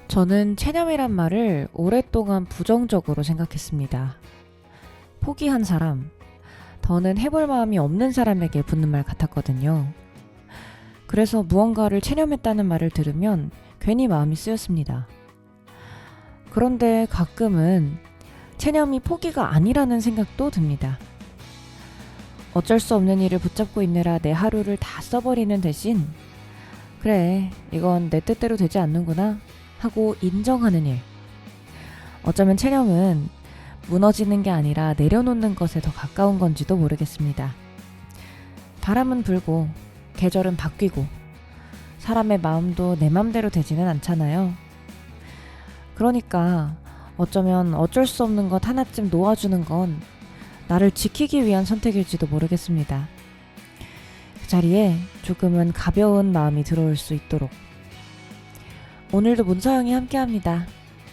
저는 체념이란 말을 오랫동안 부정적으로 생각했습니다. 포기한 사람, 더는 해볼 마음이 없는 사람에게 붙는 말 같았거든요. 그래서 무언가를 체념했다는 말을 들으면 괜히 마음이 쓰였습니다. 그런데 가끔은 체념이 포기가 아니라는 생각도 듭니다. 어쩔 수 없는 일을 붙잡고 있느라 내 하루를 다 써버리는 대신 그래, 이건 내 뜻대로 되지 않는구나 하고 인정하는 일. 어쩌면 체념은 무너지는 게 아니라 내려놓는 것에 더 가까운 건지도 모르겠습니다. 바람은 불고 계절은 바뀌고 사람의 마음도 내 맘대로 되지는 않잖아요. 그러니까 어쩌면 어쩔 수 없는 것 하나쯤 놓아주는 건 나를 지키기 위한 선택일지도 모르겠습니다. 그 자리에 조금은 가벼운 마음이 들어올 수 있도록. 오늘도 문서영이 함께합니다.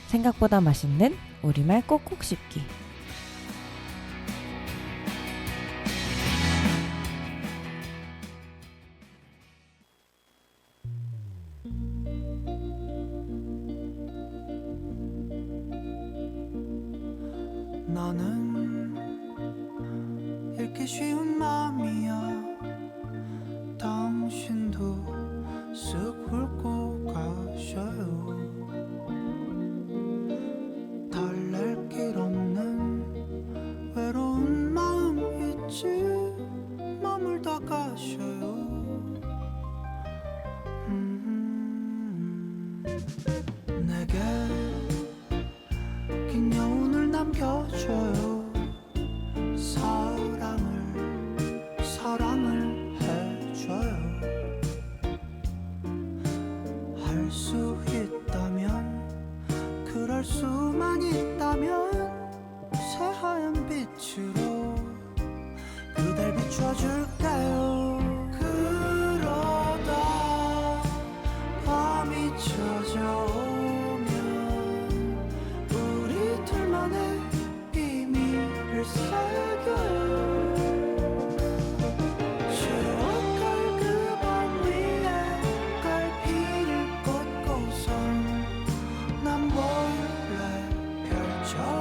생각보다 맛있는 우리말 꼭꼭 씹기. 나는 읽기 쉬운 마음이야. 당신도 쓱 훑고 가셔요. 달랠 길 없는 외로운 마음 있지. 머물다 가셔요. 내게 긴 여운을 남겨줘요. 사랑을 해줘요. 할 수 있다면, 그럴 수만 있다면 새하얀 빛으로 그댈 비춰줄게요. 그러다 밤이 찾아오면 우리 둘만의 비밀을 새겨요. 추억할 그 밤 위에 갈피를 꽂고선 난 몰래 펼쳐보아요.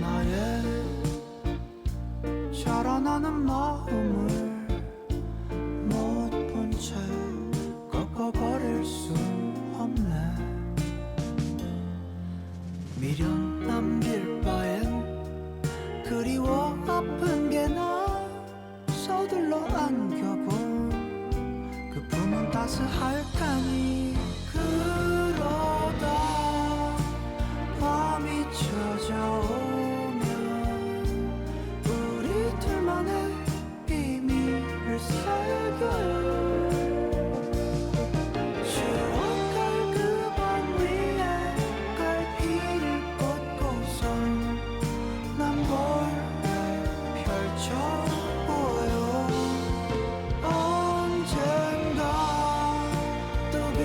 나의 자라나는 마음을 못 본 채 꺾어버릴 순 없네. 미련 남길 바엔 그리워 아픈 게 나. 서둘러 안겨본 그 품은 따스할 테니. 그러다 밤이 찾아오면 우리 둘만의 비밀을 새겨요. 추억할 그 밤 위에 갈피를 꽂고선 난 몰래 펼쳐보아요. 언젠가 또 그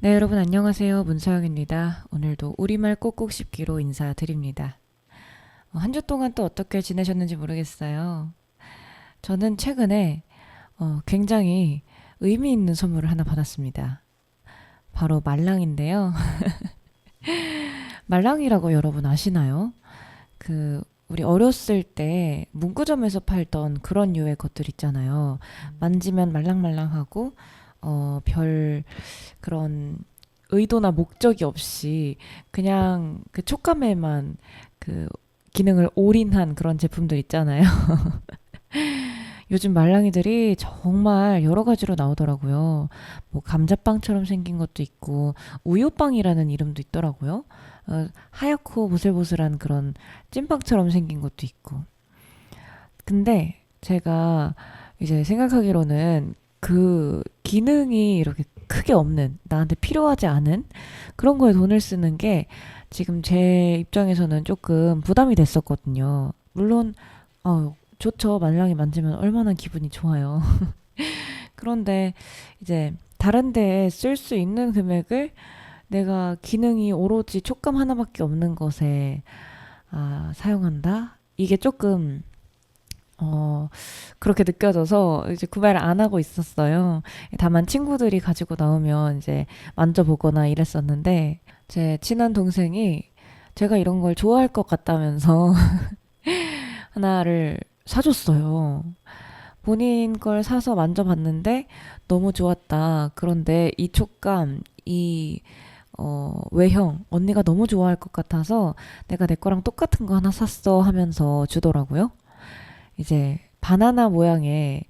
네, 여러분 안녕하세요. 문서영입니다. 오늘도 우리말 꼭꼭 씹기로 인사드립니다. 한 주 동안 또 어떻게 지내셨는지 모르겠어요. 저는 최근에 굉장히 의미 있는 선물을 하나 받았습니다. 바로 말랑인데요. 말랑이라고 여러분 아시나요? 우리 어렸을 때 문구점에서 팔던 그런 류의 것들 있잖아요. 만지면 말랑말랑하고 별 그런 의도나 목적이 없이 그냥 그 촉감에만 그 기능을 올인한 그런 제품들 있잖아요. 요즘 말랑이들이 정말 여러 가지로 나오더라고요. 뭐 감자빵처럼 생긴 것도 있고 우유빵이라는 이름도 있더라고요. 하얗고 보슬보슬한 그런 찐빵처럼 생긴 것도 있고. 근데 제가 이제 생각하기로는 그 기능이 이렇게 크게 없는, 나한테 필요하지 않은 그런 거에 돈을 쓰는 게 지금 제 입장에서는 조금 부담이 됐었거든요. 물론 좋죠. 말랑이 만지면 얼마나 기분이 좋아요. 그런데 이제 다른 데에 쓸 수 있는 금액을 내가 기능이 오로지 촉감 하나밖에 없는 것에 사용한다? 이게 조금 그렇게 느껴져서 이제 구매를 안 하고 있었어요. 다만 친구들이 가지고 나오면 이제 만져보거나 이랬었는데, 제 친한 동생이 제가 이런 걸 좋아할 것 같다면서 하나를 사줬어요. 본인 걸 사서 만져봤는데 너무 좋았다. 그런데 이 촉감, 이 외형, 언니가 너무 좋아할 것 같아서 내가 내 거랑 똑같은 거 하나 샀어 하면서 주더라고요. 이제 바나나 모양의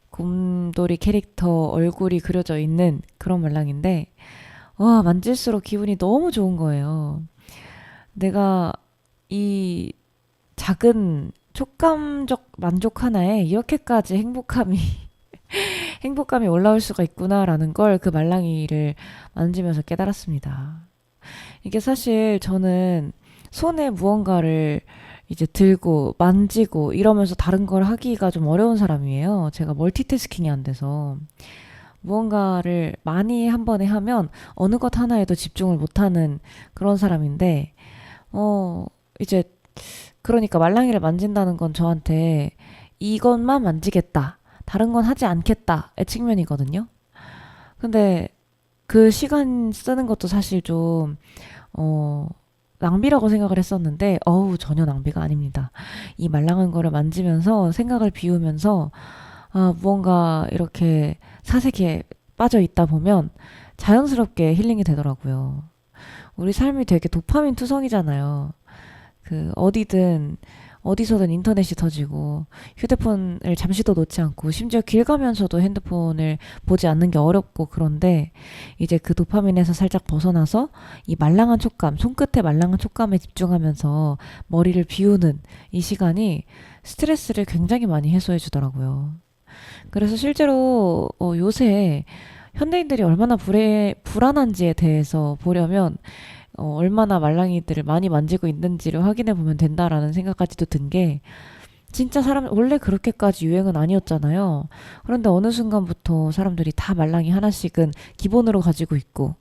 곰돌이 캐릭터 얼굴이 그려져 있는 그런 말랑인데, 와, 만질수록 기분이 너무 좋은 거예요. 내가 이 작은 촉감적 만족 하나에 이렇게까지 행복감이 올라올 수가 있구나라는 걸 그 말랑이를 만지면서 깨달았습니다. 이게 사실 저는 손에 무언가를 이제 들고 만지고 이러면서 다른 걸 하기가 좀 어려운 사람이에요. 제가 멀티태스킹이 안 돼서 무언가를 많이 한 번에 하면 어느 것 하나에도 집중을 못하는 그런 사람인데, 이제 그러니까 말랑이를 만진다는 건 저한테 이것만 만지겠다, 다른 건 하지 않겠다의 측면이거든요. 근데 그 시간 쓰는 것도 사실 좀 낭비라고 생각을 했었는데, 전혀 낭비가 아닙니다. 이 말랑한 거를 만지면서 생각을 비우면서 무언가 이렇게 사색에 빠져 있다 보면 자연스럽게 힐링이 되더라고요. 우리 삶이 되게 도파민 투성이잖아요. 어디든 어디서든 인터넷이 터지고 휴대폰을 잠시도 놓지 않고 심지어 길 가면서도 핸드폰을 보지 않는 게 어렵고, 그런데 이제 그 도파민에서 살짝 벗어나서 이 말랑한 촉감, 손끝의 말랑한 촉감에 집중하면서 머리를 비우는 이 시간이 스트레스를 굉장히 많이 해소해 주더라고요. 그래서 실제로 요새 현대인들이 얼마나 불안한지에 대해서 보려면 얼마나 말랑이들을 많이 만지고 있는지를 확인해 보면 된다라는 생각까지도 든 게, 진짜 사람 원래 그렇게까지 유행은 아니었잖아요. 그런데 어느 순간부터 사람들이 다 말랑이 하나씩은 기본으로 가지고 있고,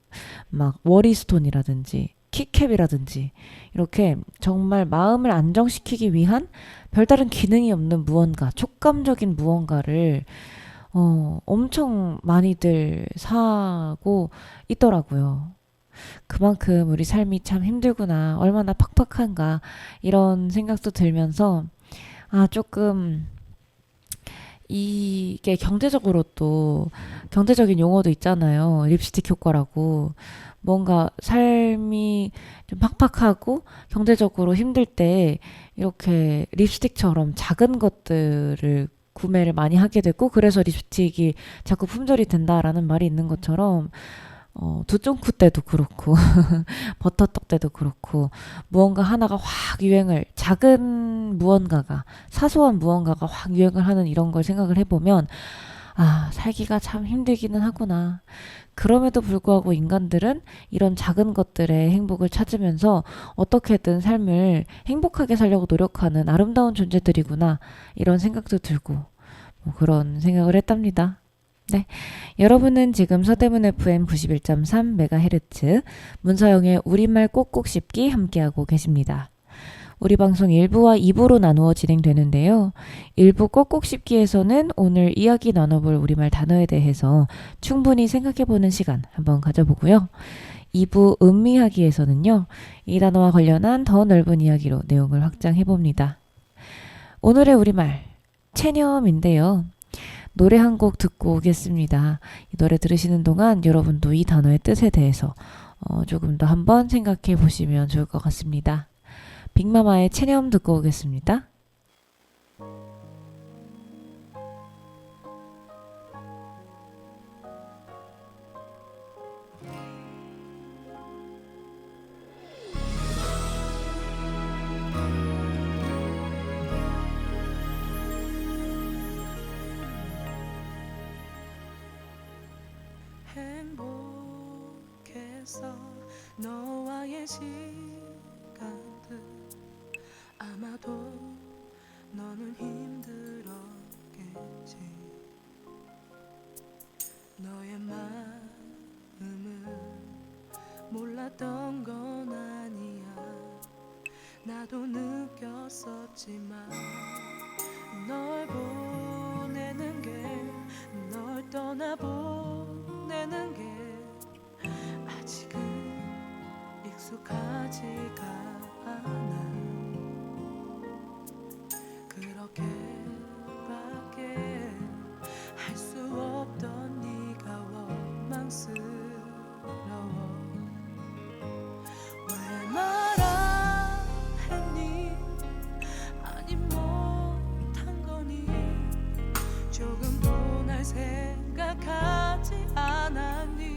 막 워리스톤이라든지 키캡이라든지 이렇게 정말 마음을 안정시키기 위한 별다른 기능이 없는 무언가, 촉감적인 무언가를 엄청 많이들 사고 있더라고요. 그만큼 우리 삶이 참 힘들구나, 얼마나 팍팍한가, 이런 생각도 들면서, 조금, 이게 경제적으로 또, 경제적인 용어도 있잖아요. 립스틱 효과라고. 뭔가 삶이 좀 팍팍하고 경제적으로 힘들 때 이렇게 립스틱처럼 작은 것들을 구매를 많이 하게 되고, 그래서 립스틱이 자꾸 품절이 된다라는 말이 있는 것처럼, 두쫑쿠 때도 그렇고 버터떡 때도 그렇고, 무언가 하나가 확 유행을, 작은 무언가가, 사소한 무언가가 확 유행을 하는 이런 걸 생각을 해보면, 살기가 참 힘들기는 하구나. 그럼에도 불구하고 인간들은 이런 작은 것들의 행복을 찾으면서 어떻게든 삶을 행복하게 살려고 노력하는 아름다운 존재들이구나, 이런 생각도 들고, 뭐 그런 생각을 했답니다. 여러분은 지금 서대문 FM 91.3MHz 문서영의 우리말 꼭꼭 씹기 함께하고 계십니다. 우리 방송 1부와 2부로 나누어 진행되는데요. 1부 꼭꼭 씹기에서는 오늘 이야기 나눠볼 우리말 단어에 대해서 충분히 생각해보는 시간 한번 가져보고요. 2부 음미하기에서는요. 이 단어와 관련한 더 넓은 이야기로 내용을 확장해봅니다. 오늘의 우리말 체념인데요. 노래 한 곡 듣고 오겠습니다. 이 노래 들으시는 동안 여러분도 이 단어의 뜻에 대해서 조금 더 한번 생각해 보시면 좋을 것 같습니다. 빅마마의 체념 듣고 오겠습니다. 행복해서 너와의 시간들 아마도 너는 힘들었겠지. 너의 마음을 몰랐던 건 아니야. 나도 느꼈었지만 널 보내는 게 널 떠나보내는 게 아직은 익숙하지가 않아. 그렇게밖에 할 수 없던 네가 원망스러워. 왜 말 안 했니? 아니 못한 거니? 조금도 날 생각하지 않았니?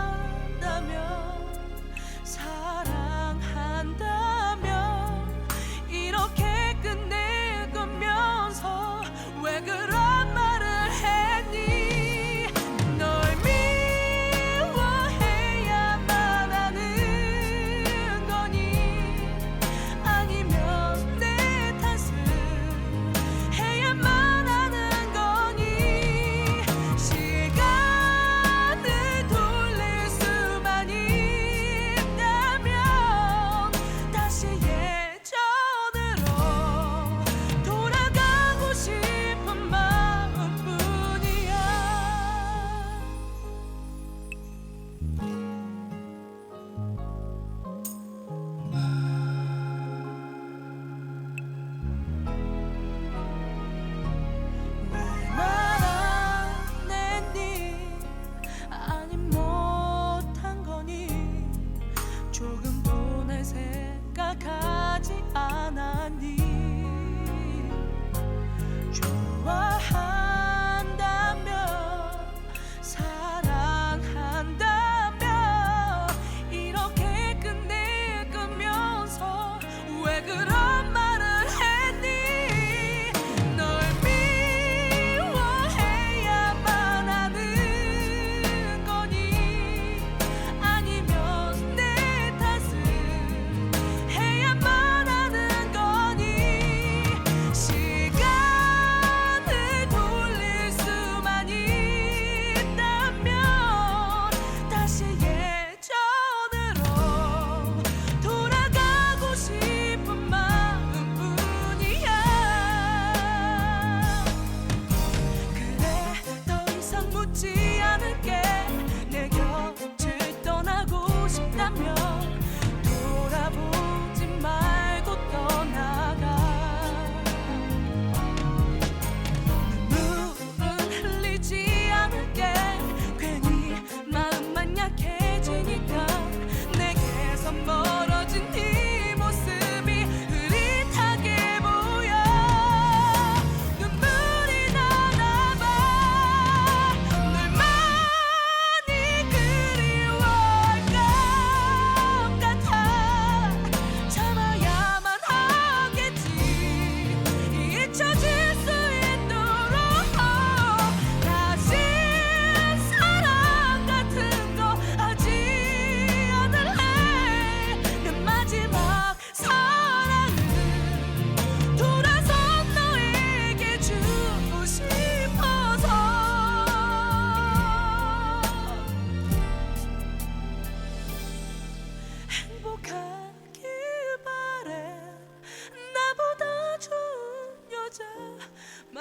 좋아한다면 사랑한다면 이렇게 끝낼 거면서 왜 그런 말을 했니? 널 미워해야만 하는 거니? 아니면 내 탓을 해야만 하는 거니? 시간을 돌릴 수만 있다면 다시 예전으로 돌아가고 싶은 마음뿐이야. 왜 말 안 했니? 아니 못한 거니? 조금도 날 생각하지 않았니? 좋아한다면 사랑한다면 이렇게 끝낼 거면서 왜 그런 말을 했니? 널 미워해야만 하는 거니? 아니면 내 탓을 해야만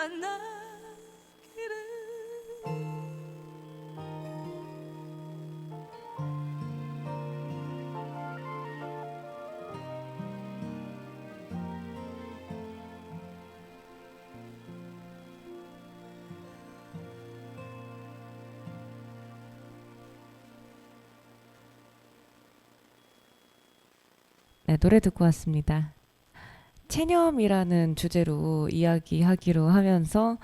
만나기를. 네, 노래 듣고 왔습니다. 체념이라는 주제로 이야기하기로 하면서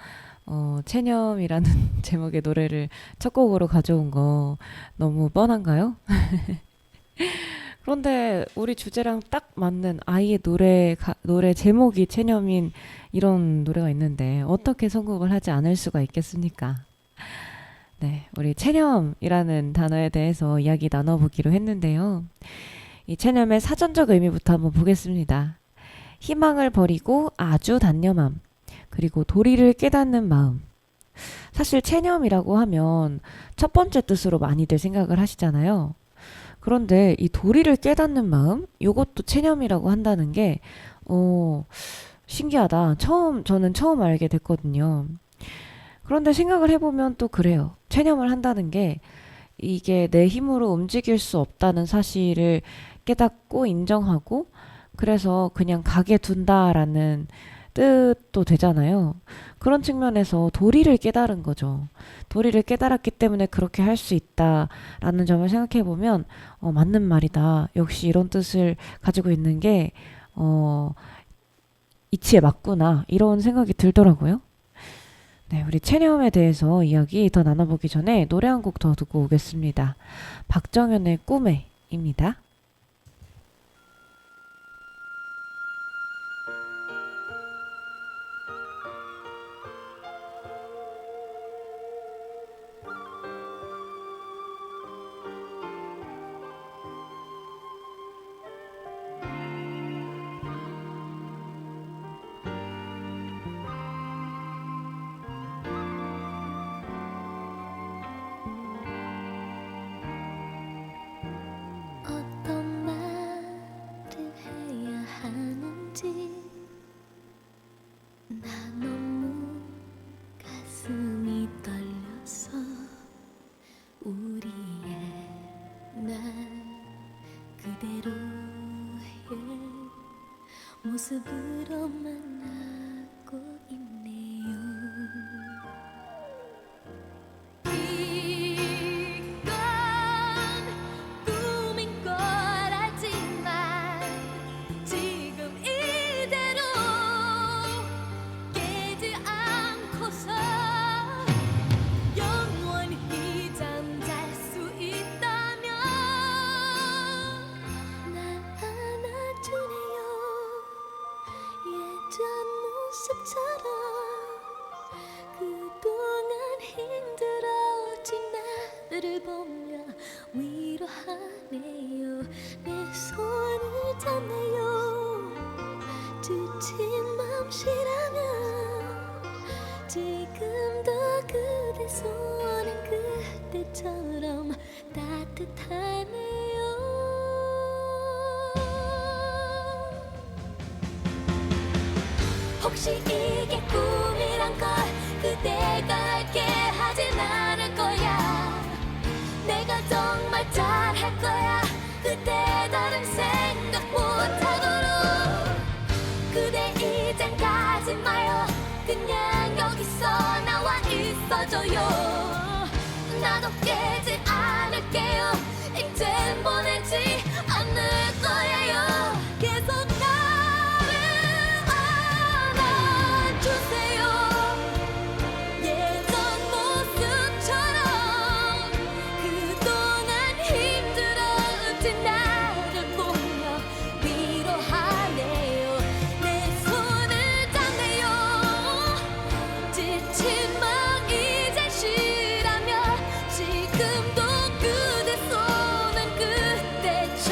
체념이라는 제목의 노래를 첫 곡으로 가져온 거 너무 뻔한가요? 그런데 우리 주제랑 딱 맞는 아이의 노래 제목이 체념인 이런 노래가 있는데 어떻게 선곡을 하지 않을 수가 있겠습니까? 네, 우리 체념이라는 단어에 대해서 이야기 나눠보기로 했는데요. 이 체념의 사전적 의미부터 한번 보겠습니다. 희망을 버리고 아주 단념함, 그리고 도리를 깨닫는 마음. 사실 체념이라고 하면 첫 번째 뜻으로 많이들 생각을 하시잖아요. 그런데 이 도리를 깨닫는 마음, 요것도 체념이라고 한다는 게 신기하다. 저는 처음 알게 됐거든요. 그런데 생각을 해보면 또 그래요. 체념을 한다는 게 이게 내 힘으로 움직일 수 없다는 사실을 깨닫고 인정하고 그래서 그냥 가게 둔다라는 뜻도 되잖아요. 그런 측면에서 도리를 깨달은 거죠. 도리를 깨달았기 때문에 그렇게 할 수 있다라는 점을 생각해 보면 맞는 말이다. 역시 이런 뜻을 가지고 있는 게 이치에 맞구나. 이런 생각이 들더라고요. 네, 우리 체념에 대해서 이야기 더 나눠보기 전에 노래 한 곡 더 듣고 오겠습니다. 박정현의 꿈에입니다. 어떤 말을 해야 하는지 나 너무 가슴이 떨려서 우리의 날 그대로의 모습으로 만나고 있네요. 이건 꿈인 걸 알지만 지금 이대로 깨지 않고서 영원히 잠잘 수 있다면 나 안아주네요. 예전 모습처럼 그동안 힘들어진 나를 보며 위로하네요. 내 손을 잡네요. 지친 맘씨라면 지금도 그대 손은 그때처럼 따뜻하네요. 혹시 이게 꿈이란 걸 그대가 알게 하진 않을 거야. 내가 정말 잘할 거야. 그때 다른 생각 못하도록. 그대 이젠 가지 마요. 그냥 여기서 나와 있어줘요. 나도 깨지 않을게요. 이젠 보내지 않을 거예요. 계속 나를 안아주세요. 예전 모습처럼 그동안 힘들어진 나를 보며 위로하네요. 내 손을 잡네요. 지친 맘 이제 쉬라며 지금도 그대 손은 그때처럼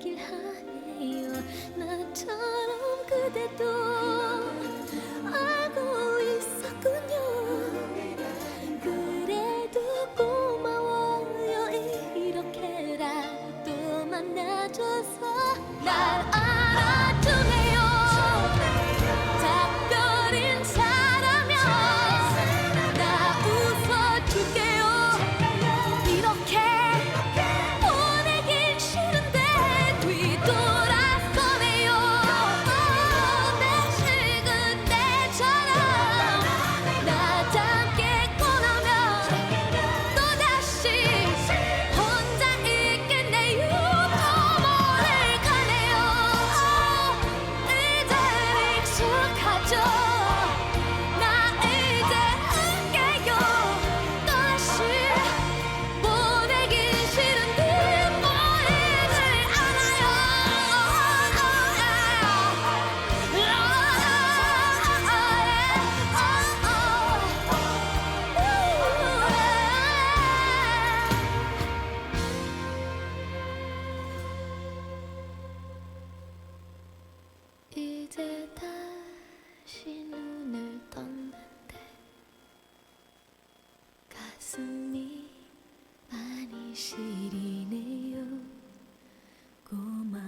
보내길 하네요. 나처럼 그대도 알고 있었군요. 그래도 고마워요. 이렇게라도 만나줘서 날 알아주네요. 작별 인사라면 나 웃어줄게요. 이렇게 보내긴 싫은데 뒤돌아서네요. 다시 그때처럼 나 잠게 꺼나면 또다시 혼자 있겠네요. 더 멀리 가네요. 이제 익숙하죠. 나 이제 할게요. 또다시 보내긴 싫은데 보이질 이제 다시 눈을 떴는데 가슴이 많이 시리네요. 고마워요.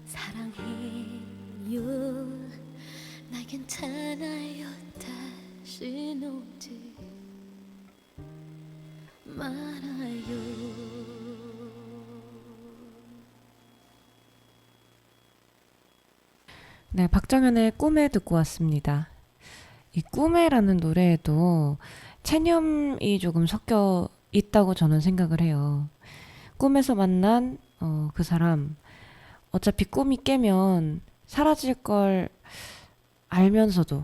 사랑해요. 나 괜찮아요. 다신 오지 말아요. 네, 박정현의 꿈에 듣고 왔습니다. 이 꿈에라는 노래에도 체념이 조금 섞여 있다고 저는 생각을 해요. 꿈에서 만난 그 사람, 어차피 꿈이 깨면 사라질 걸 알면서도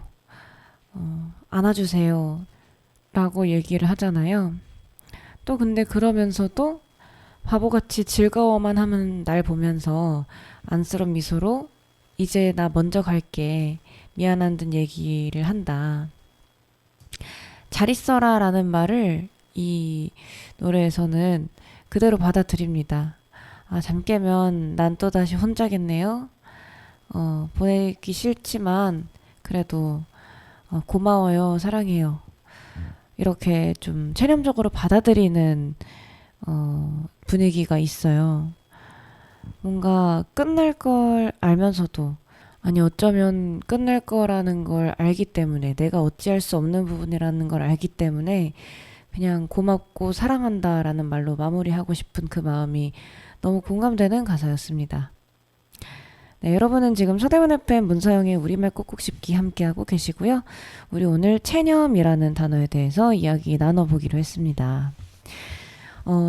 안아주세요 라고 얘기를 하잖아요. 또 근데 그러면서도 바보같이 즐거워만 하면 날 보면서 안쓰러운 미소로 이제 나 먼저 갈게 미안한 듯 얘기를 한다. 잘 있어라 라는 말을 이 노래에서는 그대로 받아들입니다. 아, 잠 깨면 난 또다시 혼자겠네요. 보내기 싫지만 그래도 고마워요, 사랑해요. 이렇게 좀 체념적으로 받아들이는 분위기가 있어요. 뭔가 끝날 걸 알면서도, 아니 어쩌면 끝날 거라는 걸 알기 때문에, 내가 어찌할 수 없는 부분이라는 걸 알기 때문에 그냥 고맙고 사랑한다 라는 말로 마무리하고 싶은 그 마음이 너무 공감되는 가사였습니다. 네, 여러분은 지금 서대문 FM 문서영의 우리말 꾹꾹 씹기 함께하고 계시고요. 우리 오늘 체념이라는 단어에 대해서 이야기 나눠보기로 했습니다.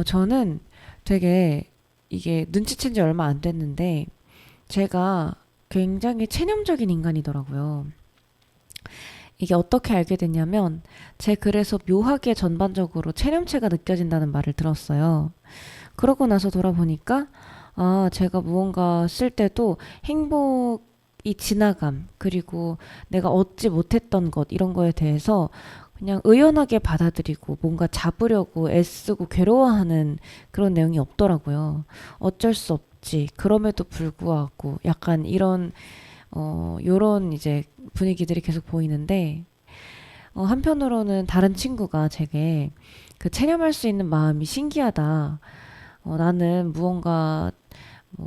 저는 되게 이게 눈치챈 지 얼마 안 됐는데 제가 굉장히 체념적인 인간이더라고요. 이게 어떻게 알게 됐냐면 제 글에서 묘하게 전반적으로 체념체가 느껴진다는 말을 들었어요. 그러고 나서 돌아보니까 제가 무언가 쓸 때도 행복이 지나감, 그리고 내가 얻지 못했던 것, 이런 거에 대해서 그냥 의연하게 받아들이고 뭔가 잡으려고 애쓰고 괴로워하는 그런 내용이 없더라고요. 어쩔 수 없지, 그럼에도 불구하고 약간 이런 요런 이제 분위기들이 계속 보이는데, 한편으로는 다른 친구가 제게 그 체념할 수 있는 마음이 신기하다. 나는 무언가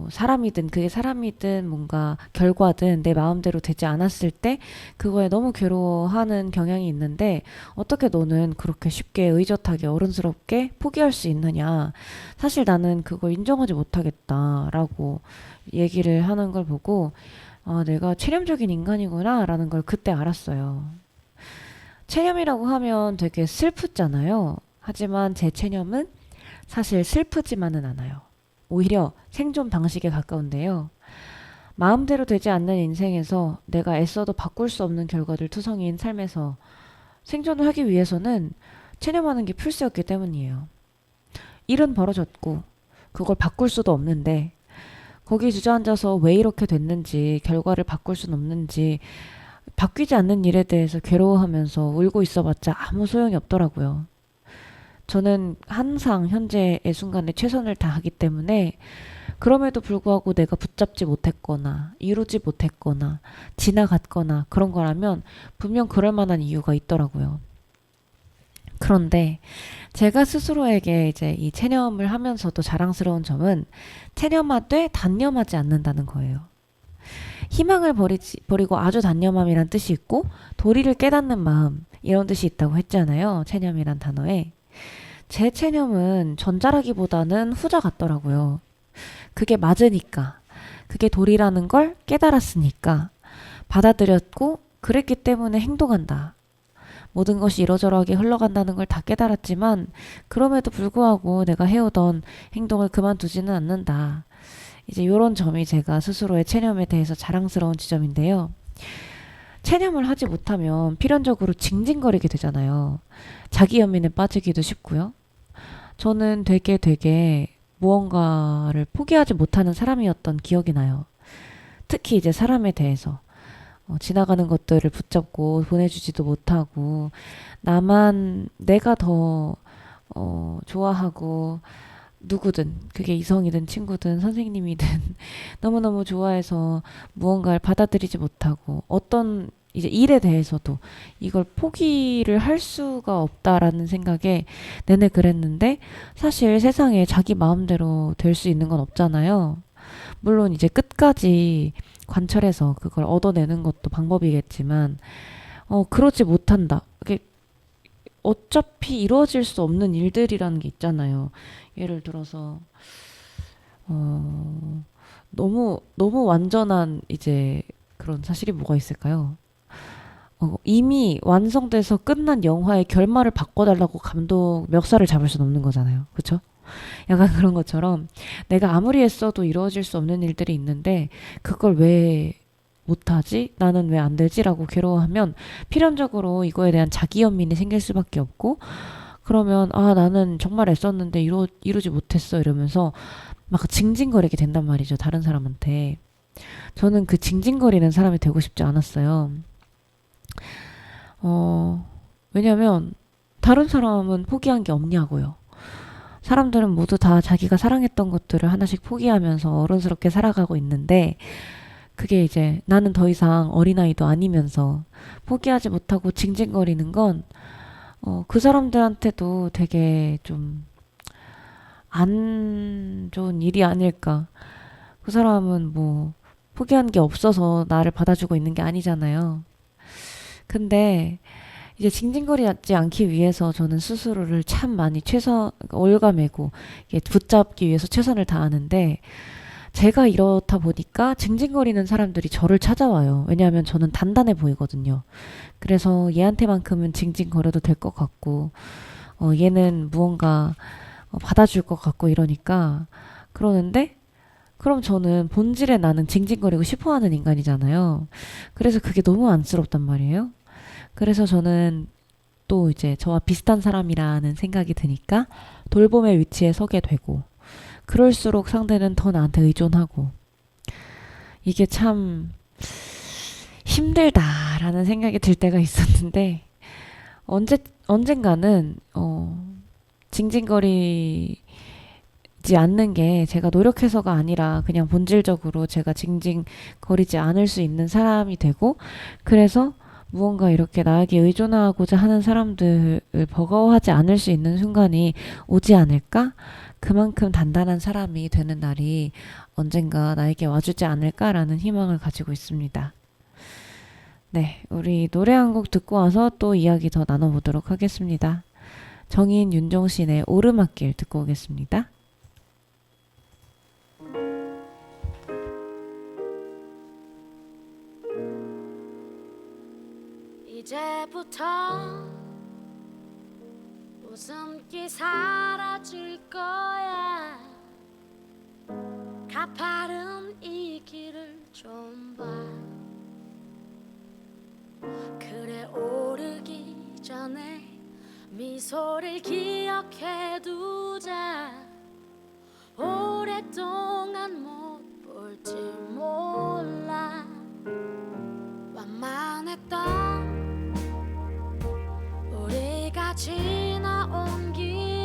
사람이든 그게 사람이든 뭔가 결과든 내 마음대로 되지 않았을 때 그거에 너무 괴로워하는 경향이 있는데 어떻게 너는 그렇게 쉽게 의젓하게 어른스럽게 포기할 수 있느냐. 사실 나는 그걸 인정하지 못하겠다라고 얘기를 하는 걸 보고 내가 체념적인 인간이구나 라는 걸 그때 알았어요. 체념이라고 하면 되게 슬프잖아요. 하지만 제 체념은 사실 슬프지만은 않아요. 오히려 생존 방식에 가까운데요. 마음대로 되지 않는 인생에서 내가 애써도 바꿀 수 없는 결과들 투성이인 삶에서 생존을 하기 위해서는 체념하는 게 필수였기 때문이에요. 일은 벌어졌고 그걸 바꿀 수도 없는데 거기 주저앉아서 왜 이렇게 됐는지, 결과를 바꿀 수는 없는지, 바뀌지 않는 일에 대해서 괴로워하면서 울고 있어봤자 아무 소용이 없더라고요. 저는 항상 현재의 순간에 최선을 다하기 때문에 그럼에도 불구하고 내가 붙잡지 못했거나 이루지 못했거나 지나갔거나 그런 거라면 분명 그럴 만한 이유가 있더라고요. 그런데 제가 스스로에게 이제 이 체념을 하면서도 자랑스러운 점은 체념하되 단념하지 않는다는 거예요. 희망을 버리고 아주 단념함이란 뜻이 있고 도리를 깨닫는 마음 이런 뜻이 있다고 했잖아요. 체념이란 단어에. 제 체념은 전자라기보다는 후자 같더라고요. 그게 맞으니까, 그게 도리라는 걸 깨달았으니까 받아들였고 그랬기 때문에 행동한다. 모든 것이 이러저러하게 흘러간다는 걸 다 깨달았지만 그럼에도 불구하고 내가 해오던 행동을 그만두지는 않는다. 이제 이런 점이 제가 스스로의 체념에 대해서 자랑스러운 지점인데요. 체념을 하지 못하면 필연적으로 징징거리게 되잖아요. 자기 연민에 빠지기도 쉽고요. 저는 되게 무언가를 포기하지 못하는 사람이었던 기억이 나요. 특히 이제 사람에 대해서 지나가는 것들을 붙잡고 보내주지도 못하고 나만 내가 더 좋아하고 누구든 그게 이성이든 친구든 선생님이든 너무너무 좋아해서 무언가를 받아들이지 못하고 어떤 이제 일에 대해서도 이걸 포기를 할 수가 없다라는 생각에 내내 그랬는데 사실 세상에 자기 마음대로 될 수 있는 건 없잖아요. 물론 이제 끝까지 관철해서 그걸 얻어내는 것도 방법이겠지만 그러지 못한다. 그게 어차피 이루어질 수 없는 일들이라는 게 있잖아요. 예를 들어서 너무 완전한 이제 그런 사실이 뭐가 있을까요? 이미 완성돼서 끝난 영화의 결말을 바꿔달라고 감독 멱살을 잡을 수는 없는 거잖아요. 그쵸? 약간 그런 것처럼 내가 아무리 했어도 이루어질 수 없는 일들이 있는데 그걸 왜 못하지? 나는 왜 안 되지? 라고 괴로워하면 필연적으로 이거에 대한 자기 연민이 생길 수밖에 없고 그러면 나는 정말 애썼는데 이루지 못했어 이러면서 막 징징거리게 된단 말이죠. 다른 사람한테. 저는 그 징징거리는 사람이 되고 싶지 않았어요. 왜냐면 다른 사람은 포기한 게 없냐고요. 사람들은 모두 다 자기가 사랑했던 것들을 하나씩 포기하면서 어른스럽게 살아가고 있는데 그게 이제 나는 더 이상 어린아이도 아니면서 포기하지 못하고 징징거리는 건 그 사람들한테도 되게 좀 안 좋은 일이 아닐까. 그 사람은 뭐 포기한 게 없어서 나를 받아주고 있는 게 아니잖아요. 근데 이제 징징거리지 않기 위해서 저는 스스로를 참 많이 올가매고 붙잡기 위해서 최선을 다하는데 제가 이렇다 보니까 징징거리는 사람들이 저를 찾아와요. 왜냐하면 저는 단단해 보이거든요. 그래서 얘한테만큼은 징징거려도 될 것 같고 얘는 무언가 받아줄 것 같고 이러니까 그러는데 그럼 저는 본질에 나는 징징거리고 싶어하는 인간이잖아요. 그래서 그게 너무 안쓰럽단 말이에요. 그래서 저는 또 이제 저와 비슷한 사람이라는 생각이 드니까 돌봄의 위치에 서게 되고 그럴수록 상대는 더 나한테 의존하고 이게 참 힘들다라는 생각이 들 때가 있었는데 언젠가는 징징거리지 않는 게 제가 노력해서가 아니라 그냥 본질적으로 제가 징징거리지 않을 수 있는 사람이 되고 그래서 무언가 이렇게 나에게 의존하고자 하는 사람들을 버거워하지 않을 수 있는 순간이 오지 않을까? 그만큼 단단한 사람이 되는 날이 언젠가 나에게 와주지 않을까라는 희망을 가지고 있습니다. 네, 우리 노래 한 곡 듣고 와서 또 이야기 더 나눠보도록 하겠습니다. 정인 윤종신의 오르막길 듣고 오겠습니다. 이제부터 웃음기 사라질 거야. 가파른 이 길을 좀 봐. 그래 오르기 전에 미소를 기억해 두자. 오랫동안 못 볼지 몰라. 완만했던 우리가 지나온 길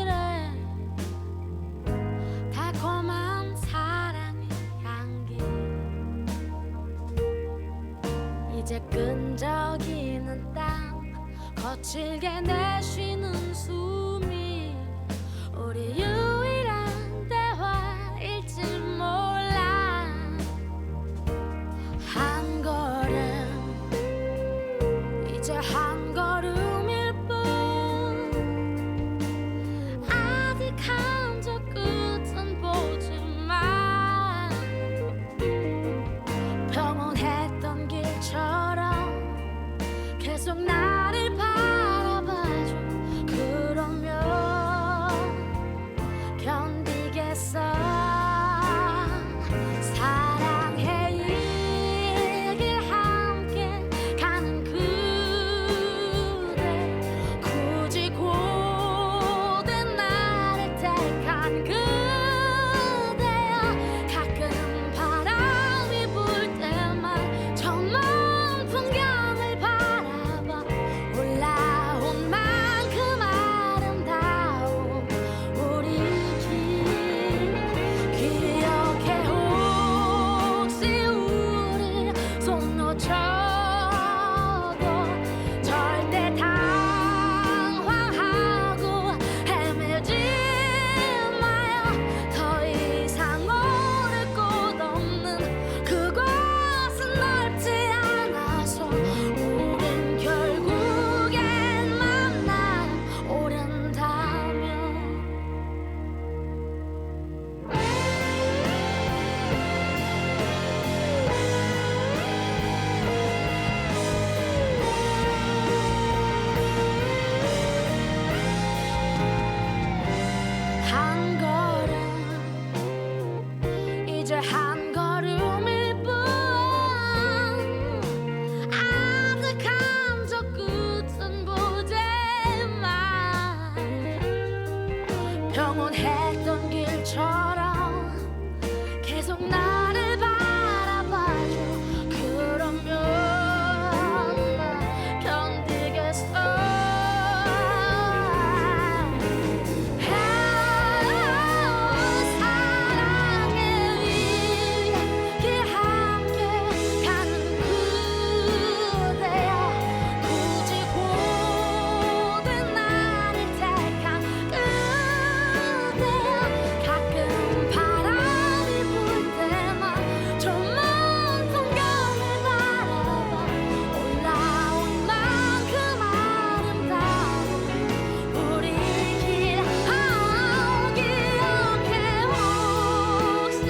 끈적이는 땀 거칠게 내쉬는 숨이 우리 유일한 대화일지 몰라 한 걸음 이제 한 걸음일 뿐 아직 한적 끝은 보지만 평온했던 길처럼 계속 나를 바라봐줘 그러면 견디겠어 사랑해 이 길 함께 가는 그대 굳이 고된 나를 택한 그대여 가끔 바람이 불 때만 저 먼 풍경을 바라봐 올라온 만큼 아름다운 우리 길 기억해 혹시 우리 손 놓쳐도 절대 당황하고 헤매지 마요 더 이상 오를 곳 없는 그곳은 넓지 않아서 우린 결국엔 만나 오른다면 한 걸음 이제 한 걸음일 뿐 아직 한적 끝은 보지만 평온했던 길처럼 계속 나를 바라봐줘 그러면 견디겠어 사랑의 위길 함께 가는 그대여 굳이 고된 나를 택한 그대여 가끔 바람이 불 때만 저 먼 풍경을 바라봐 올라온 만큼 아름다운 우리 길 기억해 혹시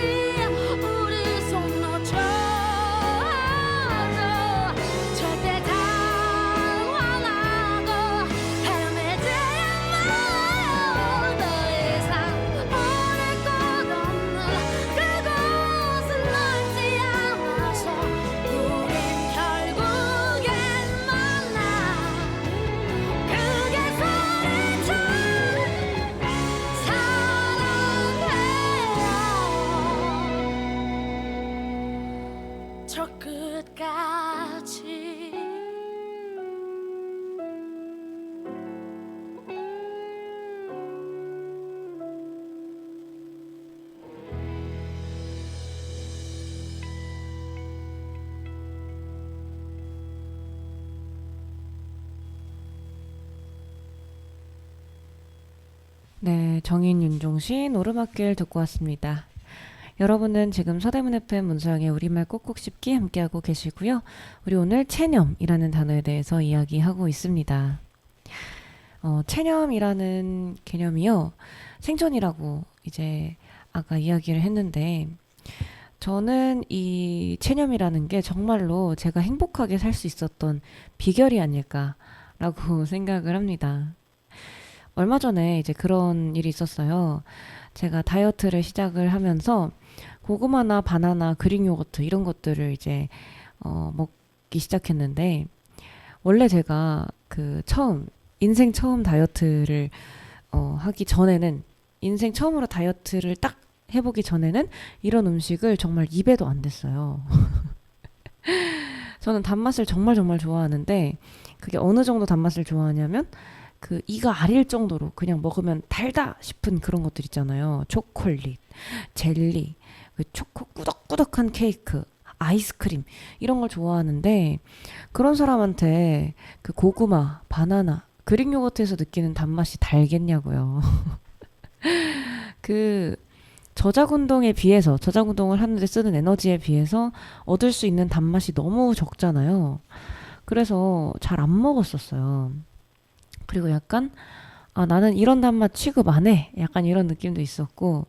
우리 손 놓쳐도 절대 당황하고 헤매지 마요 더 이상 오를 곳 없는 그곳은 넓지 않아서 우린 결국엔 만나 크게 소리쳐 사랑해요 저 끝까지 네, 정인 윤종신 오르막길 듣고 왔습니다. 여러분은 지금 서대문 FM 문서영의 우리말 꼭꼭 씹기 함께하고 계시고요. 우리 오늘 체념이라는 단어에 대해서 이야기하고 있습니다. 체념이라는 개념이요. 생존이라고 이제 아까 이야기를 했는데 저는 이 체념이라는 게 정말로 제가 행복하게 살 수 있었던 비결이 아닐까라고 생각을 합니다. 얼마 전에 이제 그런 일이 있었어요. 제가 다이어트를 시작을 하면서 고구마나 바나나, 그릭 요거트 이런 것들을 이제 먹기 시작했는데 원래 제가 그 인생 처음 다이어트를 하기 전에는 인생 처음으로 다이어트를 딱 해보기 전에는 이런 음식을 정말 입에도 안 댔어요. 저는 단맛을 정말 좋아하는데 그게 어느 정도 단맛을 좋아하냐면 그 이가 아릴 정도로 그냥 먹으면 달다 싶은 그런 것들 있잖아요. 초콜릿, 젤리, 그 초코 꾸덕꾸덕한 케이크, 아이스크림 이런 걸 좋아하는데 그런 사람한테 그 고구마, 바나나, 그릭 요거트에서 느끼는 단맛이 달겠냐고요. 그 저작 운동에 비해서 저작 운동을 하는데 쓰는 에너지에 비해서 얻을 수 있는 단맛이 너무 적잖아요. 그래서 잘 안 먹었었어요. 그리고 약간 나는 이런 단맛 취급 안 해. 약간 이런 느낌도 있었고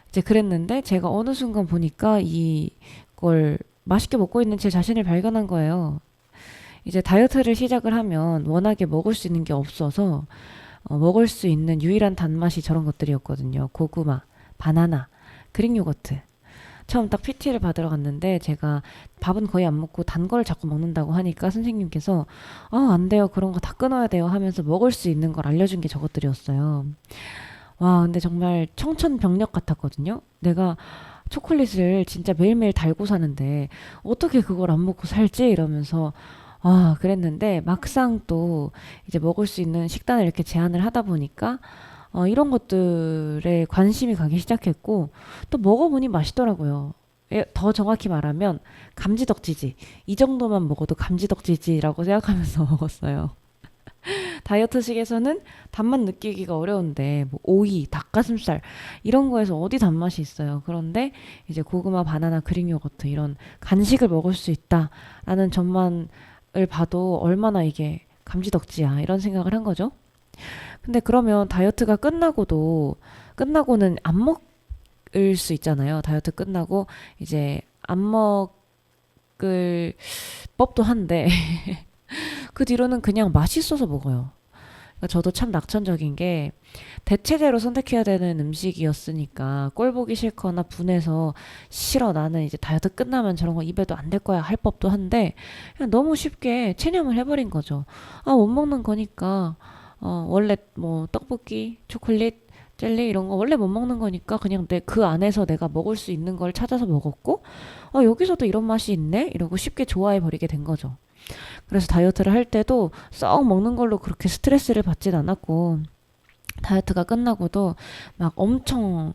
이제 그랬는데 제가 어느 순간 보니까 이걸 맛있게 먹고 있는 제 자신을 발견한 거예요. 이제 다이어트를 시작을 하면 워낙에 먹을 수 있는 게 없어서 먹을 수 있는 유일한 단맛이 저런 것들이었거든요. 고구마, 바나나, 그릭 요거트. 처음 딱 PT를 받으러 갔는데 제가 밥은 거의 안 먹고 단 걸 자꾸 먹는다고 하니까 선생님께서 안 돼요. 그런 거 다 끊어야 돼요 하면서 먹을 수 있는 걸 알려준 게 저것들이었어요. 와, 근데 정말 청천벽력 같았거든요. 내가 초콜릿을 진짜 매일매일 달고 사는데 어떻게 그걸 안 먹고 살지? 이러면서 그랬는데 막상 또 이제 먹을 수 있는 식단을 이렇게 제한을 하다 보니까 이런 것들에 관심이 가기 시작했고 또 먹어보니 맛있더라고요. 더 정확히 말하면 감지덕지지. 이 정도만 먹어도 감지덕지지라고 생각하면서 먹었어요. 다이어트식에서는 단맛 느끼기가 어려운데 뭐 오이, 닭가슴살 이런 거에서 어디 단맛이 있어요. 그런데 이제 고구마, 바나나, 그릭 요거트 이런 간식을 먹을 수 있다라는 점만을 봐도 얼마나 이게 감지덕지야 이런 생각을 한 거죠. 근데 그러면 다이어트가 끝나고는 안 먹을 수 있잖아요. 다이어트 끝나고 이제 안 먹을 법도 한데 그 뒤로는 그냥 맛있어서 먹어요. 그러니까 저도 참 낙천적인 게 대체제로 선택해야 되는 음식이었으니까 꼴 보기 싫거나 분해서 싫어 나는 이제 다이어트 끝나면 저런 거 입에도 안 될 거야 할 법도 한데 그냥 너무 쉽게 체념을 해버린 거죠. 못 먹는 거니까 원래 뭐 떡볶이, 초콜릿, 젤리 이런 거 원래 못 먹는 거니까 그냥 그 안에서 내가 먹을 수 있는 걸 찾아서 먹었고 여기서도 이런 맛이 있네? 이러고 쉽게 좋아해 버리게 된 거죠. 그래서 다이어트를 할 때도 썩 먹는 걸로 그렇게 스트레스를 받진 않았고 다이어트가 끝나고도 막 엄청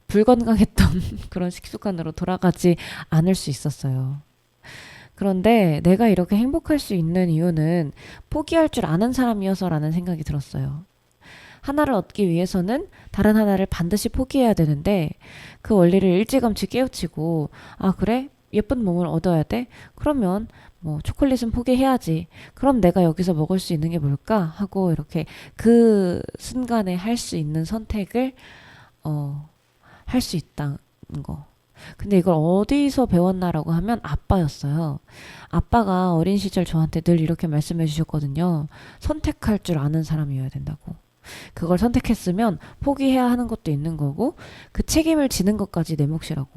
불건강했던 그런 식습관으로 돌아가지 않을 수 있었어요. 그런데 내가 이렇게 행복할 수 있는 이유는 포기할 줄 아는 사람이어서라는 생각이 들었어요. 하나를 얻기 위해서는 다른 하나를 반드시 포기해야 되는데 그 원리를 일찌감치 깨우치고 그래? 예쁜 몸을 얻어야 돼? 그러면 뭐 초콜릿은 포기해야지. 그럼 내가 여기서 먹을 수 있는 게 뭘까? 하고 이렇게 그 순간에 할 수 있는 선택을 할 수 있다는 거. 근데 이걸 어디서 배웠나라고 하면 아빠였어요. 아빠가 어린 시절 저한테 늘 이렇게 말씀해 주셨거든요. 선택할 줄 아는 사람이어야 된다고. 그걸 선택했으면 포기해야 하는 것도 있는 거고 그 책임을 지는 것까지 내 몫이라고.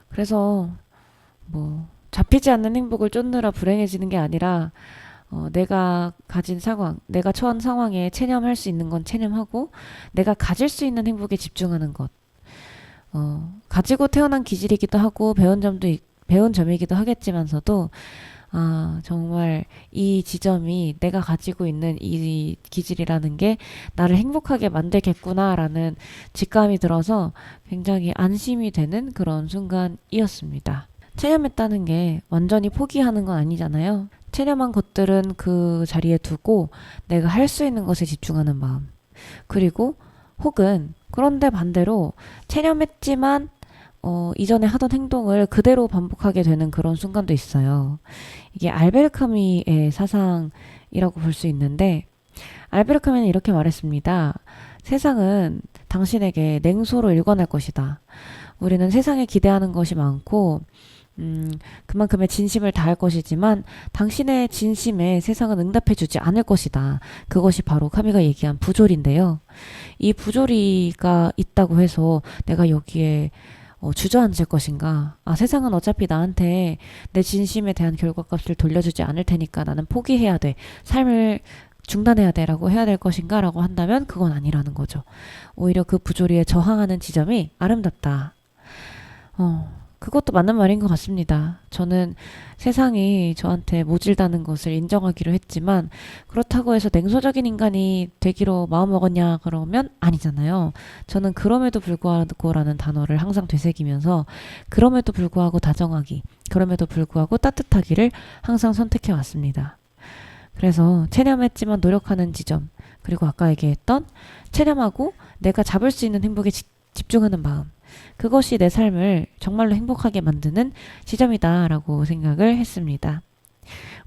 그래서 뭐 잡히지 않는 행복을 쫓느라 불행해지는 게 아니라 내가 가진 상황, 내가 처한 상황에 체념할 수 있는 건 체념하고 내가 가질 수 있는 행복에 집중하는 것. 가지고 태어난 기질이기도 하고 배운 점이기도 하겠지만서도 정말 이 지점이 내가 가지고 있는 이 기질이라는 게 나를 행복하게 만들겠구나라는 직감이 들어서 굉장히 안심이 되는 그런 순간이었습니다. 체념했다는 게 완전히 포기하는 건 아니잖아요. 체념한 것들은 그 자리에 두고 내가 할 수 있는 것에 집중하는 마음. 그리고 혹은 그런데 반대로 체념했지만 이전에 하던 행동을 그대로 반복하게 되는 그런 순간도 있어요. 이게 알베르 카뮈의 사상이라고 볼 수 있는데 알베르 카뮈는 이렇게 말했습니다. 세상은 당신에게 냉소로 일관할 것이다. 우리는 세상에 기대하는 것이 많고 그만큼의 진심을 다할 것이지만 당신의 진심에 세상은 응답해주지 않을 것이다. 그것이 바로 카미가 얘기한 부조리인데요. 이 부조리가 있다고 해서 내가 여기에 주저앉을 것인가? 세상은 어차피 나한테 내 진심에 대한 결과값을 돌려주지 않을 테니까 나는 포기해야 돼. 삶을 중단해야 돼 라고 해야 될 것인가? 라고 한다면 그건 아니라는 거죠. 오히려 그 부조리에 저항하는 지점이 아름답다. 그것도 맞는 말인 것 같습니다. 저는 세상이 저한테 모질다는 것을 인정하기로 했지만 그렇다고 해서 냉소적인 인간이 되기로 마음먹었냐 그러면 아니잖아요. 저는 그럼에도 불구하고라는 단어를 항상 되새기면서 그럼에도 불구하고 다정하기, 그럼에도 불구하고 따뜻하기를 항상 선택해 왔습니다. 그래서 체념했지만 노력하는 지점, 그리고 아까 얘기했던 체념하고 내가 잡을 수 있는 행복에 집중하는 마음, 그것이 내 삶을 정말로 행복하게 만드는 지점이다라고 생각을 했습니다.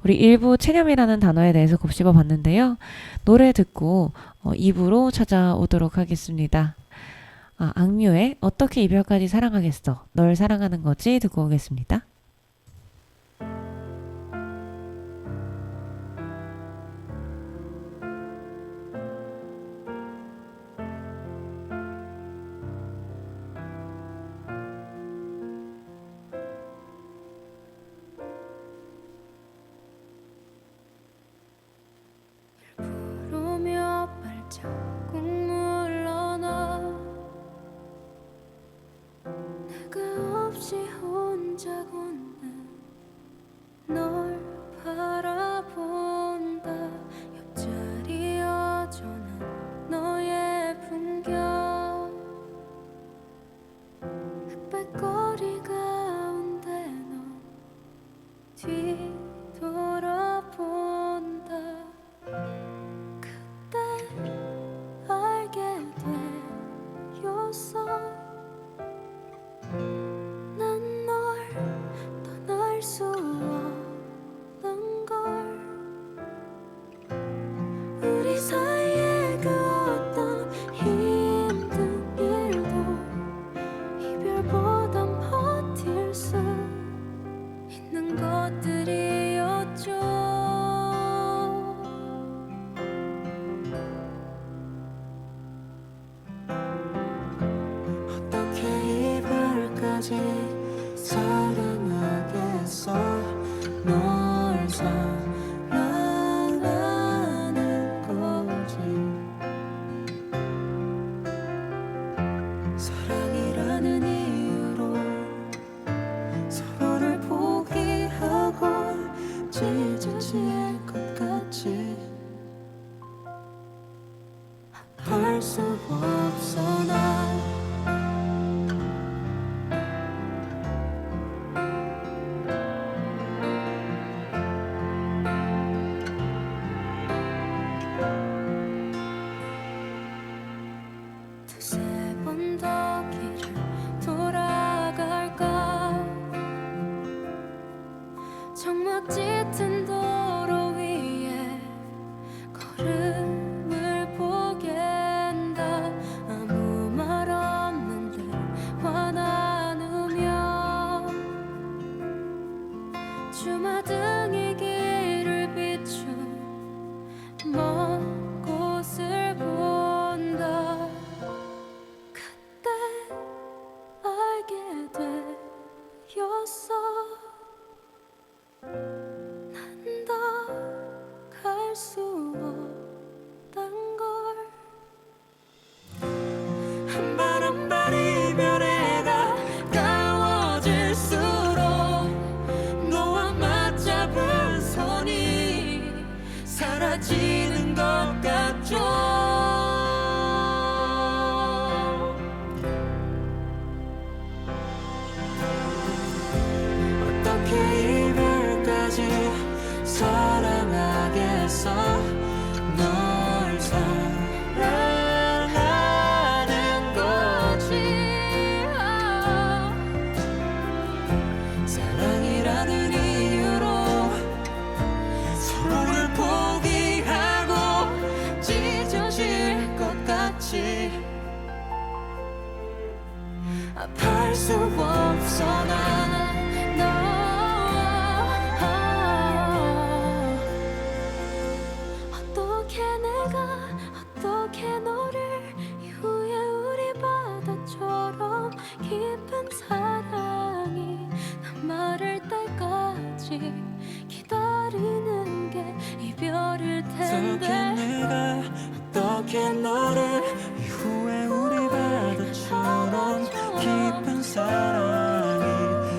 우리 1부 체념이라는 단어에 대해서 곱씹어 봤는데요. 노래 듣고 2부로 찾아오도록 하겠습니다. 악뮤의 어떻게 이별까지 사랑하겠어, 널 사랑하는 거지 듣고 오겠습니다. 부르며 발자국 물러나 내가 없이 혼자 걷는 널 바라본다. 옆자리 여전한 너의 풍경 흑백거리 가운데 넌 뒤돌아본다. 그때 알게 되었어. 난 널 떠날 수 없는 걸. 우리 사이의 그 어떤 힘든 일도 이별보단 버틸 수 있는 것들이었죠. 어떻게 이별까지 사랑하겠어 널 사랑하는 거지. 사랑이라는 이유로 서로를 포기하고 찢어질 것 같지. 할 수 없어 난 두세 번 더 길을 돌아갈까. 정막 짙은 도로 위에 걸음을 보갠다. 아무 말 없는 대화 나누며 주마등이 길을 비춘 먼 곳을 본다. 그때 알게 되었어. 난 더 갈 수 없단 걸. 한 발 한 발 이별에 가까워질수록 너와 맞잡은 손이 사라지는 것 같죠. 어떻게 이별까지 사랑하겠어 널 사랑하는 거지. 사랑이라는 이유로 서로를 포기하고 찢어질 것 같이. 아파할 수 없어 난 어떻게 내가 어떻게 너를 이후에 우리 바다처럼 깊은 사랑이 난 마를 때까지 기다리는 게 이별일 어떻게 텐데. 내가 어떻게 너를 이후에 우리 바다처럼 깊은 사랑이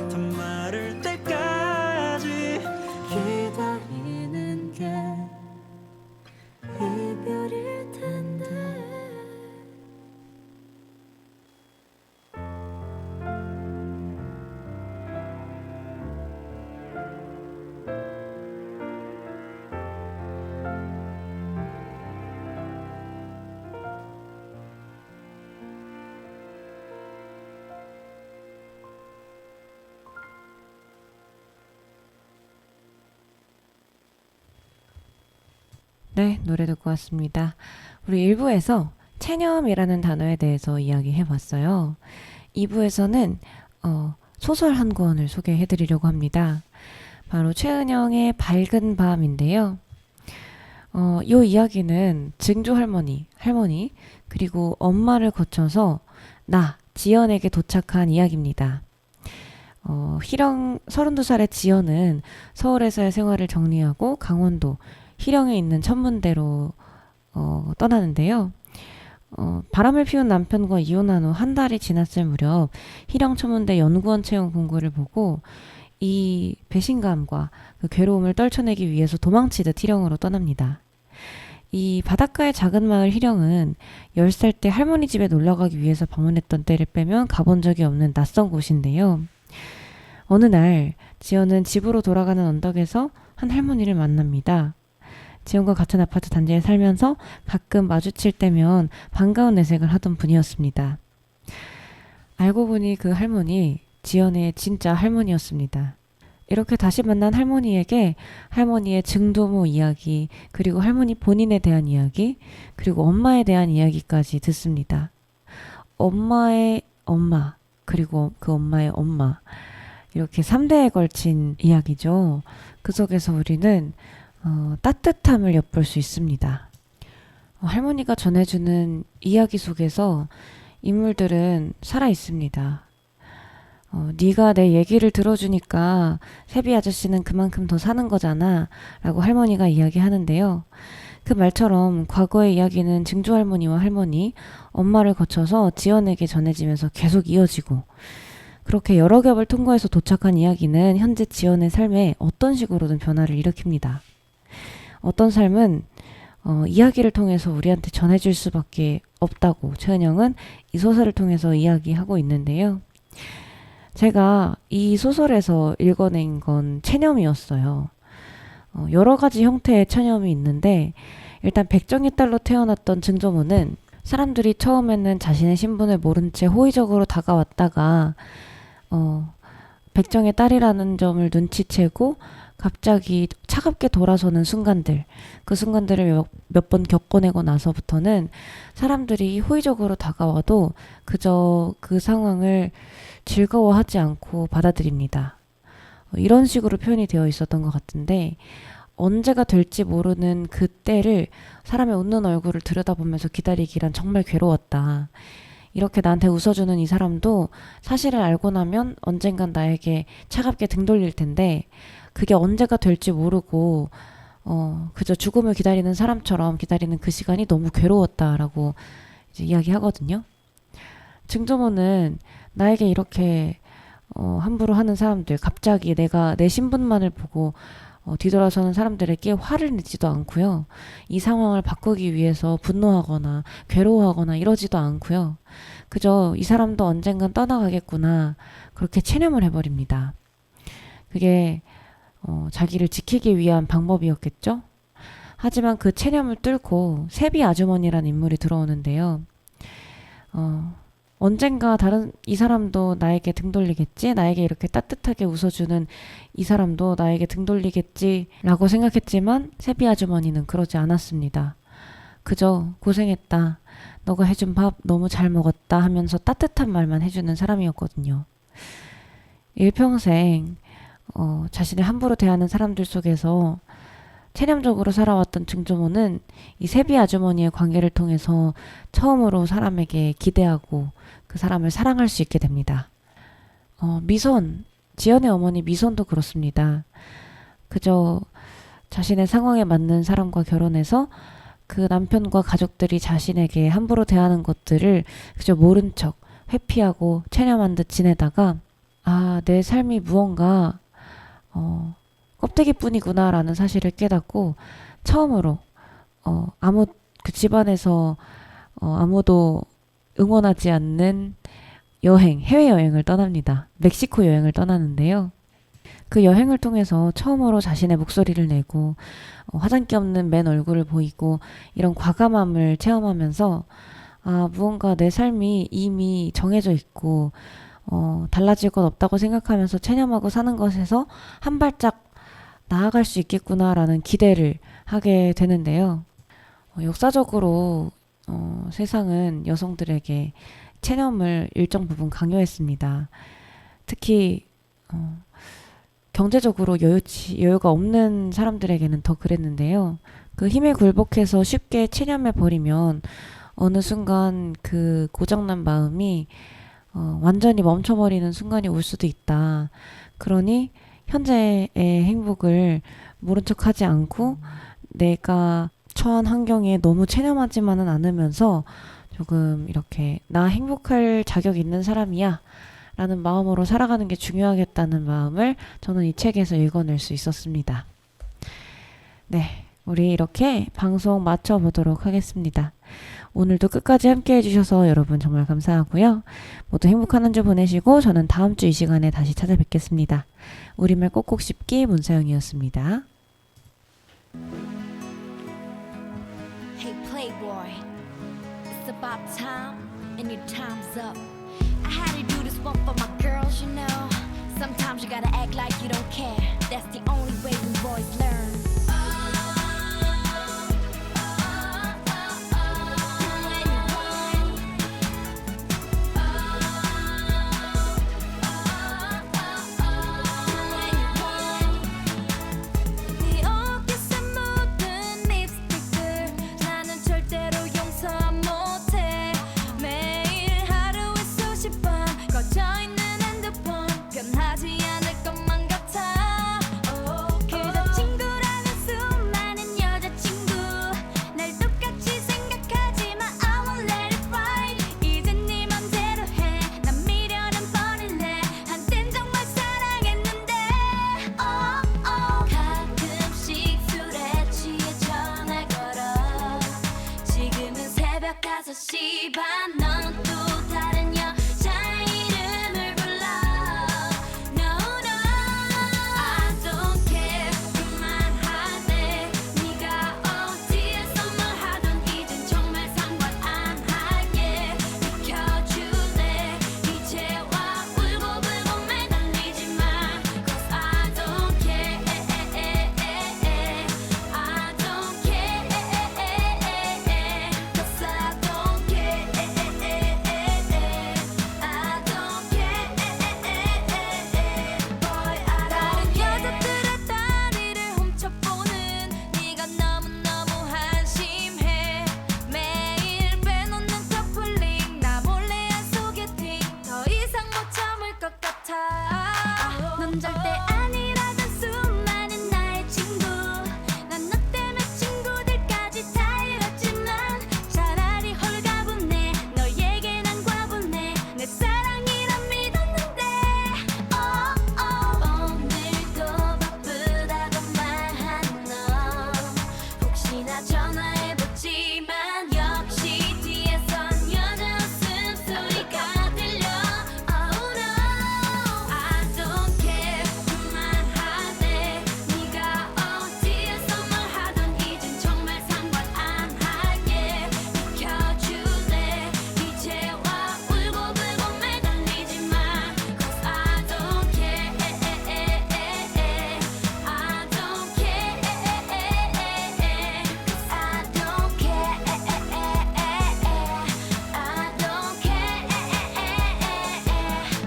네, 노래 듣고 왔습니다. 우리 1부에서 체념이라는 단어에 대해서 이야기해 봤어요. 2부에서는 소설 한 권을 소개해 드리려고 합니다. 바로 최은영의 밝은 밤인데요. 이 이야기는 증조 할머니, 그리고 엄마를 거쳐서 지연에게 도착한 이야기입니다. 희령 32살의 지연은 서울에서의 생활을 정리하고 강원도 희령에 있는 천문대로 떠나는데요. 바람을 피운 남편과 이혼한 후 한 달이 지났을 무렵 희령 천문대 연구원 채용 공고를 보고 이 배신감과 그 괴로움을 떨쳐내기 위해서 도망치듯 희령으로 떠납니다. 이 바닷가의 작은 마을 희령은 10살 때 할머니 집에 놀러가기 위해서 방문했던 때를 빼면 가본 적이 없는 낯선 곳인데요. 어느 날 지연은 집으로 돌아가는 언덕에서 한 할머니를 만납니다. 지연과 같은 아파트 단지에 살면서 가끔 마주칠 때면 반가운 내색을 하던 분이었습니다. 알고 보니 그 할머니, 지연의 진짜 할머니였습니다. 이렇게 다시 만난 할머니에게 할머니의 증조모 이야기, 그리고 할머니 본인에 대한 이야기, 그리고 엄마에 대한 이야기까지 듣습니다. 엄마의 엄마, 그리고 그 엄마의 엄마, 이렇게 3대에 걸친 이야기죠. 그 속에서 우리는 따뜻함을 엿볼 수 있습니다. 할머니가 전해주는 이야기 속에서 인물들은 살아 있습니다. 네가 내 얘기를 들어주니까 세비 아저씨는 그만큼 더 사는 거잖아 라고 할머니가 이야기하는데요. 그 말처럼 과거의 이야기는 증조 할머니와 할머니, 엄마를 거쳐서 지연에게 전해지면서 계속 이어지고, 그렇게 여러 겹을 통과해서 도착한 이야기는 현재 지연의 삶에 어떤 식으로든 변화를 일으킵니다. 어떤 삶은 이야기를 통해서 우리한테 전해줄 수밖에 없다고 최은영은 이 소설을 통해서 이야기하고 있는데요. 제가 이 소설에서 읽어낸 건 체념이었어요. 여러 가지 형태의 체념이 있는데, 일단 백정의 딸로 태어났던 증조모는 사람들이 처음에는 자신의 신분을 모른 채 호의적으로 다가왔다가 백정의 딸이라는 점을 눈치채고 갑자기 차갑게 돌아서는 순간들, 그 순간들을 몇 번 겪어내고 나서부터는 사람들이 호의적으로 다가와도 그저 그 상황을 즐거워하지 않고 받아들입니다. 이런 식으로 표현이 되어 있었던 것 같은데, 언제가 될지 모르는 그때를 사람의 웃는 얼굴을 들여다보면서 기다리기란 정말 괴로웠다. 이렇게 나한테 웃어주는 이 사람도 사실을 알고 나면 언젠간 나에게 차갑게 등 돌릴 텐데, 그게 언제가 될지 모르고 그저 죽음을 기다리는 사람처럼 기다리는 그 시간이 너무 괴로웠다라고 이제 이야기하거든요. 증조모는 나에게 이렇게 함부로 하는 사람들, 갑자기 내가 내 신분만을 보고 뒤돌아서는 사람들에게 화를 내지도 않고요. 이 상황을 바꾸기 위해서 분노하거나 괴로워하거나 이러지도 않고요. 그저 이 사람도 언젠간 떠나가겠구나, 그렇게 체념을 해버립니다. 그게 자기를 지키기 위한 방법이었겠죠? 하지만 그 체념을 뚫고 세비 아주머니라는 인물이 들어오는데요. 언젠가 이 사람도 나에게 등 돌리겠지? 나에게 이렇게 따뜻하게 웃어주는 이 사람도 나에게 등 돌리겠지? 라고 생각했지만 세비 아주머니는 그러지 않았습니다. 그저 고생했다, 너가 해준 밥 너무 잘 먹었다 하면서 따뜻한 말만 해주는 사람이었거든요. 일평생 자신을 함부로 대하는 사람들 속에서 체념적으로 살아왔던 증조모는 이 세비 아주머니의 관계를 통해서 처음으로 사람에게 기대하고 그 사람을 사랑할 수 있게 됩니다. 미선, 지연의 어머니 미선도 그렇습니다. 그저 자신의 상황에 맞는 사람과 결혼해서 그 남편과 가족들이 자신에게 함부로 대하는 것들을 그저 모른 척 회피하고 체념한 듯 지내다가, 내 삶이 무언가 껍데기뿐이구나 라는 사실을 깨닫고 처음으로 그 집안에서 아무도 응원하지 않는 해외여행을 떠납니다. 멕시코 여행을 떠나는데요. 그 여행을 통해서 처음으로 자신의 목소리를 내고 화장기 없는 맨 얼굴을 보이고 이런 과감함을 체험하면서 무언가 내 삶이 이미 정해져 있고 달라질 것 없다고 생각하면서 체념하고 사는 것에서 한 발짝 나아갈 수 있겠구나라는 기대를 하게 되는데요. 역사적으로 세상은 여성들에게 체념을 일정 부분 강요했습니다. 특히 경제적으로 여유가 없는 사람들에게는 더 그랬는데요. 그 힘에 굴복해서 쉽게 체념해 버리면 어느 순간 그 고장난 마음이 완전히 멈춰버리는 순간이 올 수도 있다. 그러니 현재의 행복을 모른 척하지 않고 내가 처한 환경에 너무 체념하지만은 않으면서 조금 이렇게 나 행복할 자격 있는 사람이야 라는 마음으로 살아가는 게 중요하겠다는 마음을 저는 이 책에서 읽어낼 수 있었습니다. 네, 우리 이렇게 방송 마쳐보도록 하겠습니다. 오늘도 끝까지 함께 해주셔서 여러분 정말 감사하고요. 모두 행복한 한 주 보내시고 저는 다음 주 이 시간에 다시 찾아뵙겠습니다. 우리말 꼭꼭 씹기 문서영이었습니다. Hey playboy, it's about time and your time's up. I had to do this one for my girls, you know. Sometimes you gotta act like you don't care. That's the only way we boys learn. 네 어깨에 묻은 립스틱들 나는 절대로 용서 못해. 매일 하루에 수십 번 꺼져있는 핸드폰 변하지 않을 것만 같아. 그저 친구라는 수많은 여자친구 날 똑같이 생각하지만 I won't let it right. 이젠 네 맘대로 해. 난 미련은 버릴래. 한땐 정말 사랑했는데 가끔씩 술에 취해 전화 걸어. 지금은 새벽 5시 반. 넌 또 다른 여자 이름을 불러. No no I don't care. 그만하네. 네가 어디에서 뭘 하던 이젠 정말 상관 안 할게. 비켜줄래. 이제와 울고불고 매달리지 마. Cause I don't care. I don't care. Cause I don't care. I don't care. Boy I don't care. 여자들의 다리를 훔쳐보는 네가 너무너무 한심해. 매일 빼놓는 커플링 나 몰래 한 소개팅 더 이상 못 참을 것 같아. 넌 절대 아니라던 수많은 나의 친구. 난 너 때문에 친구들까지 다 잃었지만 차라리 홀가분해. 너에게 난 과분해. 내 사랑이란 믿었는데 오늘도 바쁘다고 말하는 너 혹시나 전화해봤지만 역시 뒤에선 여자 웃음소리가 들려. Oh no I don't care. 그만하네. 네가 어디에서 뭘 하던 이젠 정말 상관 안 할게. 비켜줄래. 이제와 울고불고 매달리지 마. Cause I don't care. I don't care. Cause I don't care. I don't care.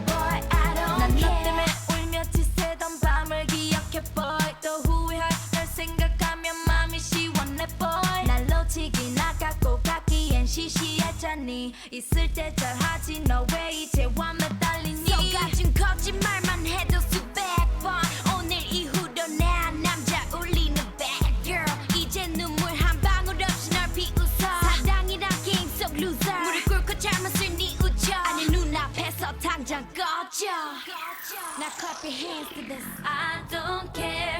Boy I don't care. 난 너 때문에 울며 지새던 밤을 기억해 boy. 또 후회할 날 생각하면 맘이 시원해 boy. 날 놓치긴 아깝고 갖기엔 시시했잖니. 있을 때 잘하지 너 왜 이제와 매달리니. 속아준 거짓말만 해도 수백 번. 오늘 이후로 내 남자 울리는 bad girl. 이제 눈물 한 방울 없이 널 비웃어. 사랑이란 게임 속 loser. 무릎 꿇고 잘못을 뉘우쳐. 아니 눈앞에서 당장 꺼져. Now clap your hands to this. I don't care.